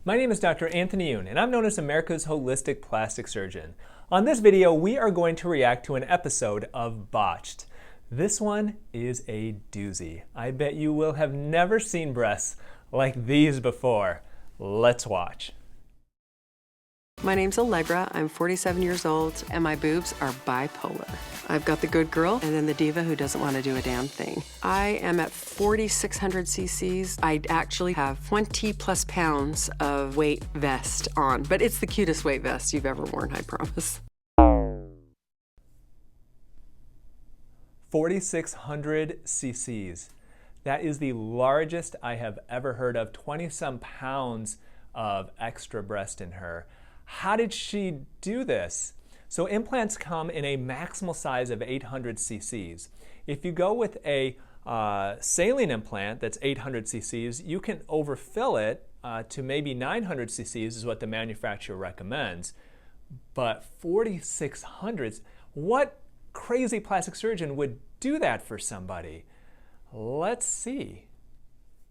My name is Dr. Anthony Youn, and I'm known as America's Holistic Plastic Surgeon. On this video, we are going to react to an episode of Botched. This one is a doozy. I bet you will have never seen breasts like these before. Let's watch. My name's Allegra, I'm 47 years old, and my boobs are bipolar. I've got the good girl and then the diva who doesn't want to do a damn thing. I am at 4,600 cc's. I actually have 20 plus pounds of weight vest on, but it's the cutest weight vest you've ever worn, I promise. 4,600 cc's. That is the largest I have ever heard of, 20-some pounds of extra breast in her. How did she do this? So implants come in a maximal size of 800 cc's. If you go with a saline implant that's 800 cc's, you can overfill it to maybe 900 cc's is what the manufacturer recommends. But 4,600, what crazy plastic surgeon would do that for somebody? Let's see.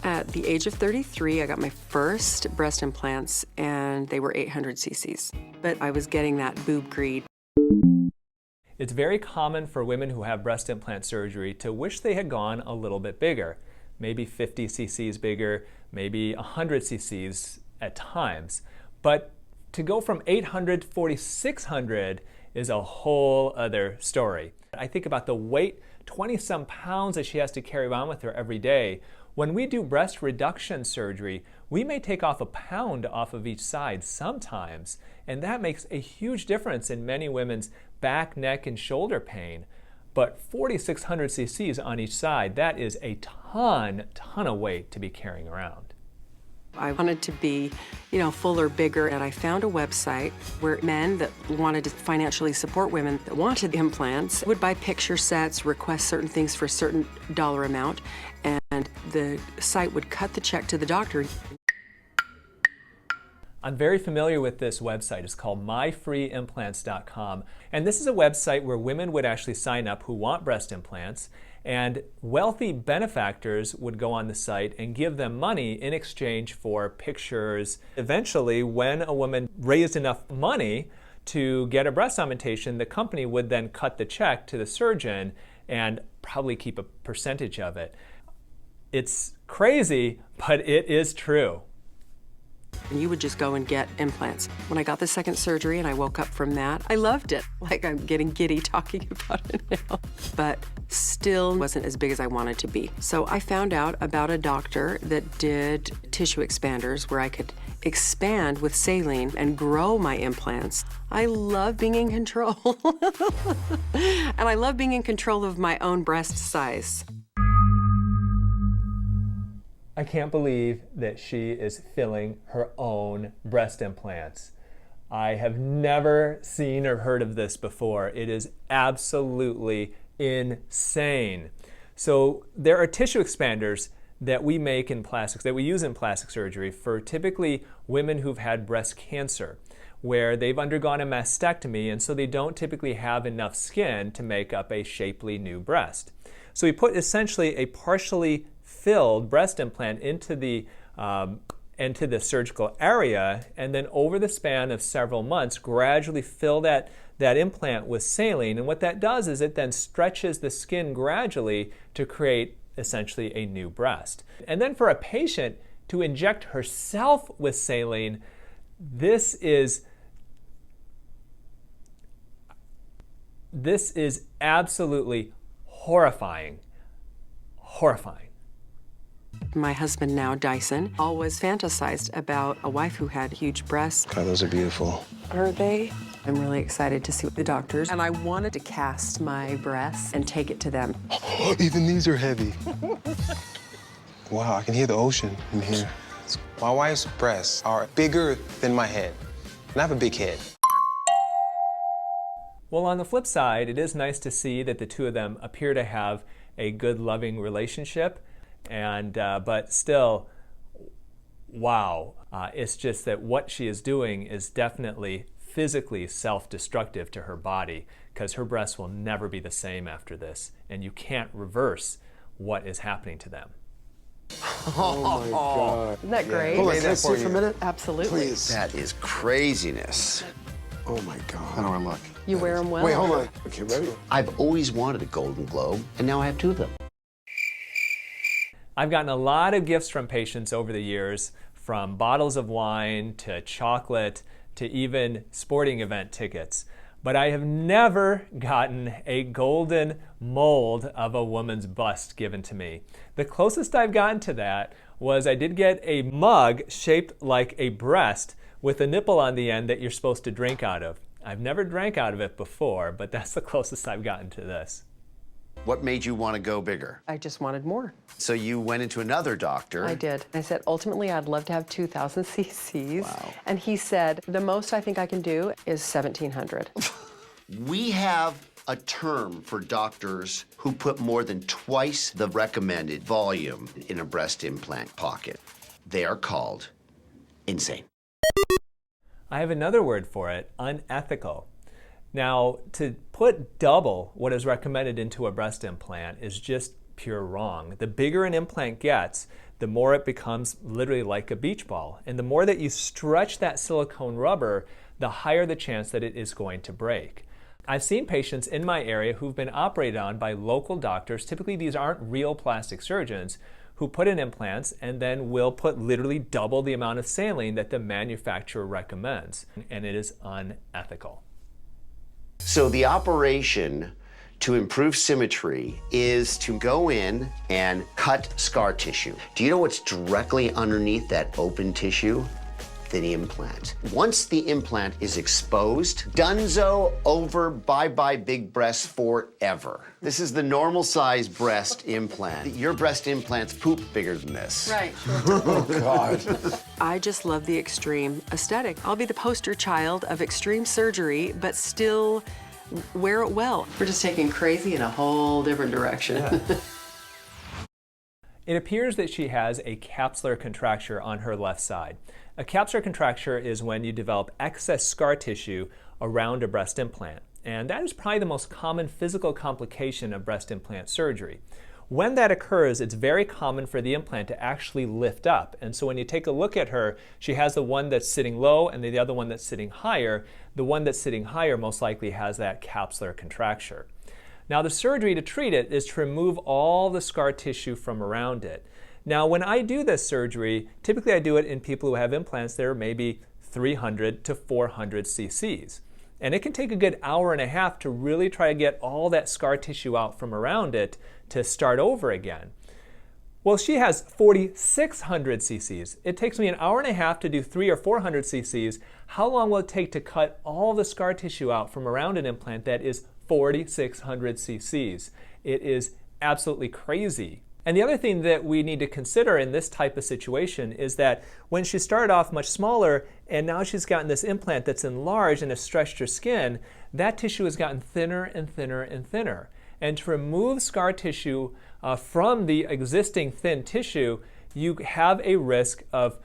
At the age of 33, I got my first breast implants, and they were 800 cc's. But I was getting that boob greed. It's very common for women who have breast implant surgery to wish they had gone a little bit bigger. Maybe 50 cc's bigger, maybe 100 cc's at times. But to go from 800 to 4,600 is a whole other story. I think about the weight, 20-some pounds that she has to carry around with her every day. When we do breast reduction surgery, we may take off a pound off of each side sometimes, and that makes a huge difference in many women's back, neck, and shoulder pain. But 4,600 cc's on each side, that is a ton of weight to be carrying around. I wanted to be, fuller, bigger, and I found a website where men that wanted to financially support women that wanted implants would buy picture sets, request certain things for a certain dollar amount, and the site would cut the check to the doctor. I'm very familiar with this website. It's called myfreeimplants.com. And this is a website where women would actually sign up who want breast implants, and wealthy benefactors would go on the site and give them money in exchange for pictures. Eventually, when a woman raised enough money to get a breast augmentation, the company would then cut the check to the surgeon and probably keep a percentage of it. It's crazy, but it is true. And you would just go and get implants. When I got the second surgery and I woke up from that, I loved it. Like, I'm getting giddy talking about it now. But still wasn't as big as I wanted to be. So I found out about a doctor that did tissue expanders where I could expand with saline and grow my implants. I love being in control. And I love being in control of my own breast size. I can't believe that she is filling her own breast implants. I have never seen or heard of this before. It is absolutely insane. So there are tissue expanders that we make in plastics, that we use in plastic surgery for typically women who've had breast cancer, where they've undergone a mastectomy and so they don't typically have enough skin to make up a shapely new breast. So we put essentially a partially filled breast implant into the surgical area, and then over the span of several months gradually fill that implant with saline. And what that does is it then stretches the skin gradually to create essentially a new breast. And then for a patient to inject herself with saline, this is absolutely horrifying. Horrifying. My husband now, Dyson, always fantasized about a wife who had huge breasts. God, those are beautiful. Are they? I'm really excited to see the doctors. And I wanted to cast my breasts and take it to them. Even these are heavy. Wow, I can hear the ocean in here. My wife's breasts are bigger than my head, and I have a big head. Well, on the flip side, it is nice to see that the two of them appear to have a good, loving relationship. And but still, wow, it's just that what she is doing is definitely physically self-destructive to her body, because her breasts will never be the same after this, and you can't reverse what is happening to them. Oh my God. Isn't that great? Hold on, can I see it for a minute? Absolutely. Please. That is craziness. Oh my God. How do I look? You wear them well. Wait, hold on. Okay, ready? I've always wanted a Golden Globe, and now I have 2 of them. I've gotten a lot of gifts from patients over the years, from bottles of wine to chocolate to even sporting event tickets. But I have never gotten a golden mold of a woman's bust given to me. The closest I've gotten to that was I did get a mug shaped like a breast with a nipple on the end that you're supposed to drink out of. I've never drank out of it before, but that's the closest I've gotten to this. What made you want to go bigger? I just wanted more. So you went into another doctor. I did. I said, ultimately, I'd love to have 2,000 cc's. Wow. And he said, the most I think I can do is 1,700. We have a term for doctors who put more than twice the recommended volume in a breast implant pocket. They are called insane. I have another word for it, unethical. Now, to put double what is recommended into a breast implant is just pure wrong. The bigger an implant gets, the more it becomes literally like a beach ball. And the more that you stretch that silicone rubber, the higher the chance that it is going to break. I've seen patients in my area who've been operated on by local doctors. Typically, these aren't real plastic surgeons who put in implants and then will put literally double the amount of saline that the manufacturer recommends. And it is unethical. So the operation to improve symmetry is to go in and cut scar tissue. Do you know what's directly underneath that open tissue? The implant. Once the implant is exposed, donezo, over, bye-bye big breasts forever. This is the normal size breast implant. Your breast implant's poop bigger than this. Right. Oh God. I just love the extreme aesthetic. I'll be the poster child of extreme surgery, but still wear it well. We're just taking crazy in a whole different direction. Yeah. It appears that she has a capsular contracture on her left side. A capsular contracture is when you develop excess scar tissue around a breast implant. And that is probably the most common physical complication of breast implant surgery. When that occurs, it's very common for the implant to actually lift up. And so when you take a look at her, she has the one that's sitting low and the other one that's sitting higher. The one that's sitting higher most likely has that capsular contracture. Now, the surgery to treat it is to remove all the scar tissue from around it. Now, when I do this surgery, typically I do it in people who have implants that are maybe 300 to 400 cc's. And it can take a good hour and a half to really try to get all that scar tissue out from around it to start over again. Well, she has 4,600 cc's. It takes me an hour and a half to do 300 or 400 cc's. How long will it take to cut all the scar tissue out from around an implant that is 4,600 cc's? It is absolutely crazy. And the other thing that we need to consider in this type of situation is that when she started off much smaller and now she's gotten this implant that's enlarged and has stretched her skin, that tissue has gotten thinner and thinner and thinner. And to remove scar tissue from the existing thin tissue, you have a risk of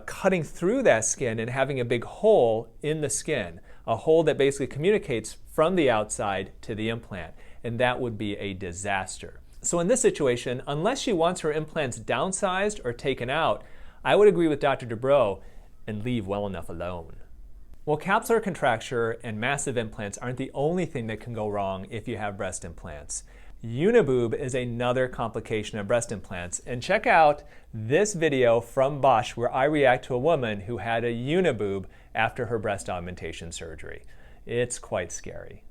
cutting through that skin and having a big hole in the skin, a hole that basically communicates from the outside to the implant. And that would be a disaster. So in this situation, unless she wants her implants downsized or taken out, I would agree with Dr. Dubrow and leave well enough alone. Well, capsular contracture and massive implants aren't the only thing that can go wrong if you have breast implants. Uniboob is another complication of breast implants. And check out this video from Botched where I react to a woman who had a uniboob after her breast augmentation surgery. It's quite scary.